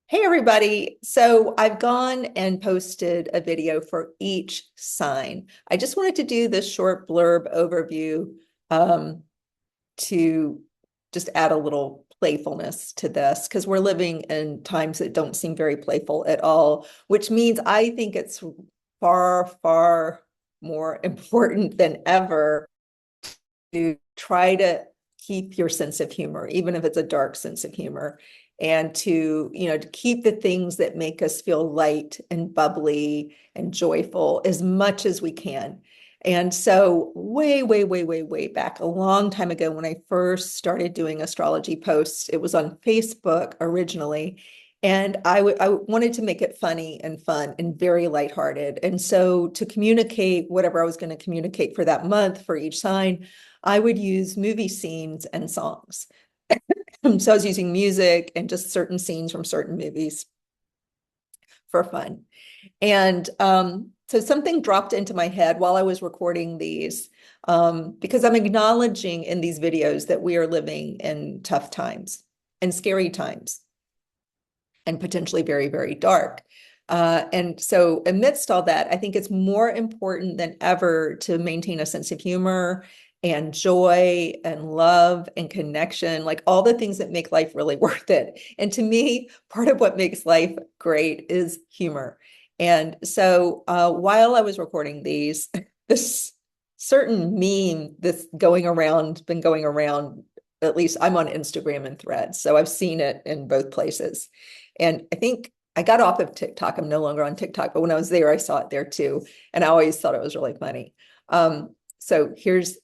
Hey everybody. So I've gone and posted a video for each sign. I just wanted to do this short blurb overview um, to just add a little playfulness to this because we're living in times that don't seem very playful at all, which means I think it's far, far more important than ever to try to keep your sense of humor, even if it's a dark sense of humor, and to keep the things that make us feel light and bubbly and joyful as much as we can. And so way, way, way, way, way back, a long time ago, when I first started doing astrology posts, it was on Facebook originally. And I wanted to make it funny and fun and very lighthearted. And so to communicate whatever I was going to communicate for that month for each sign, I would use movie scenes and songs. So I was using music and just certain scenes from certain movies for fun. And so something dropped into my head while I was recording these, because I'm acknowledging in these videos that we are living in tough times and scary times and potentially very, very dark. And so amidst all that, I think it's more important than ever to maintain a sense of humor and joy and love and connection, like all the things that make life really worth it. And to me, part of what makes life great is humor. And so while I was recording these, this certain meme that's been going around, at least I'm on Instagram and Threads, so I've seen it in both places. And I think I got off of TikTok. I'm no longer on TikTok, but when I was there, I saw it there too. And I always thought it was really funny. So here's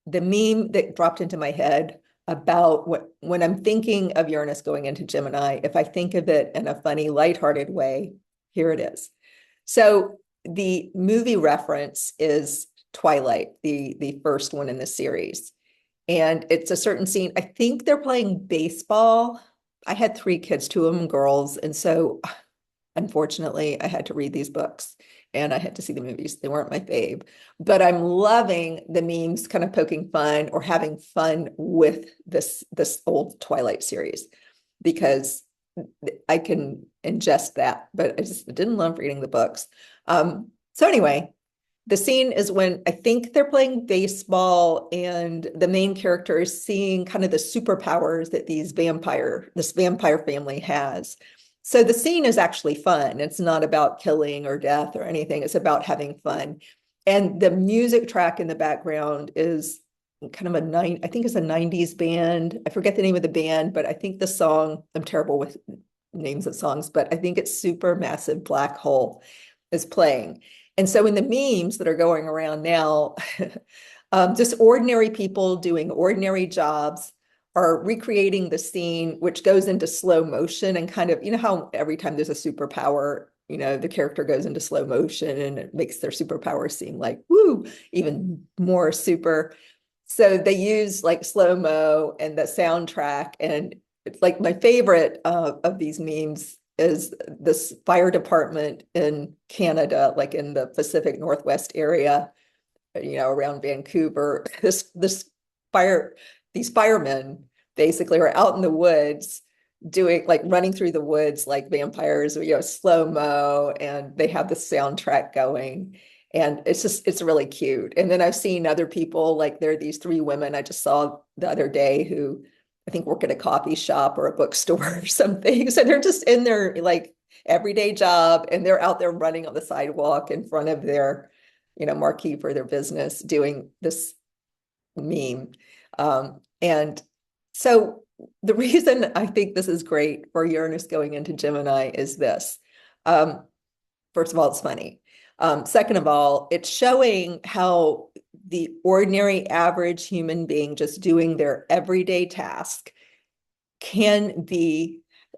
the meme that dropped into my head about when I'm thinking of Uranus going into Gemini, if I think of it in a funny, lighthearted way, here it is. So the movie reference is Twilight, the first one in the series. And it's a certain scene. I think they're playing baseball. I had three kids, two of them girls. And so unfortunately, I had to read these books and I had to see the movies. They weren't my fave, but I'm loving the memes kind of poking fun or having fun with this old Twilight series because I can ingest that, but I just didn't love reading the books. So anyway, the scene is when I think they're playing baseball and the main character is seeing kind of the superpowers that this vampire family has. So the scene is actually fun. It's not about killing or death or anything. It's about having fun. And the music track in the background is kind of I think it's a 90s band. I forget the name of the band, but I think the song, I'm terrible with names of songs, but I think it's Supermassive Black Hole is playing. And so in the memes that are going around now, just ordinary people doing ordinary jobs are recreating the scene, which goes into slow motion and kind of, you know, how every time there's a superpower, you know, the character goes into slow motion and it makes their superpower seem like, woo, even more super. So they use like slow-mo and the soundtrack. And it's like my favorite of these memes is this fire department in Canada, like in the Pacific Northwest area, you know, around Vancouver. Fire, these firemen basically are out in the woods doing like running through the woods like vampires, you know, slow-mo, and they have the soundtrack going. And it's really cute. And then I've seen other people, like there are these three women I just saw the other day who I think work at a coffee shop or a bookstore or something. So they're just in their like everyday job and they're out there running on the sidewalk in front of their, you know, marquee for their business doing this meme. And so the reason I think this is great for Uranus going into Gemini is this. Um, First of all, it's funny. Second of all, it's showing how the ordinary average human being just doing their everyday task can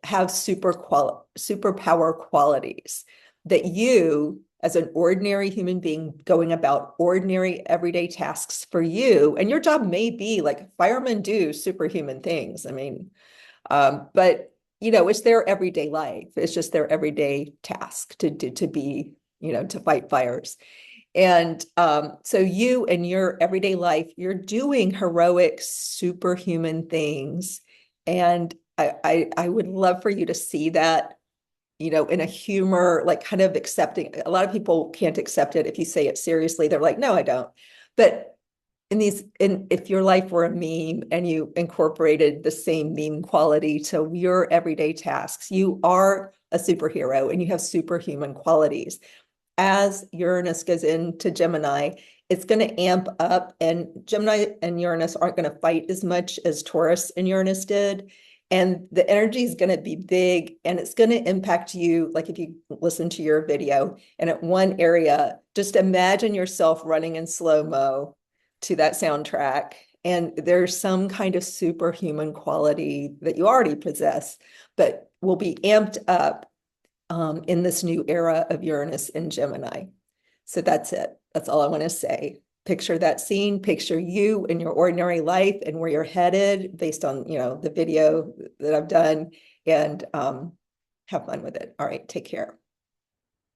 have superpower qualities that you, as an ordinary human being going about ordinary everyday tasks for you, and your job may be like firemen do superhuman things. I mean, but you know, it's their everyday life. It's just their everyday task to be, you know, to fight fires. And so you in your everyday life, you're doing heroic, superhuman things. And I would love for you to see that, you know, in a humor, like kind of accepting. A lot of people can't accept it if you say it seriously. They're like, no, I don't. But if your life were a meme and you incorporated the same meme quality to your everyday tasks, you are a superhero and you have superhuman qualities. As Uranus goes into Gemini, it's going to amp up, and Gemini and Uranus aren't going to fight as much as Taurus and Uranus did. And the energy is going to be big and it's going to impact you. Like if you listen to your video and at one area, just imagine yourself running in slow-mo to that soundtrack. And there's some kind of superhuman quality that you already possess, but will be amped up in this new era of Uranus and Gemini. So that's it. That's all I want to say. Picture that scene, picture you in your ordinary life and where you're headed based on, you know, the video that I've done, and have fun with it. All right, take care.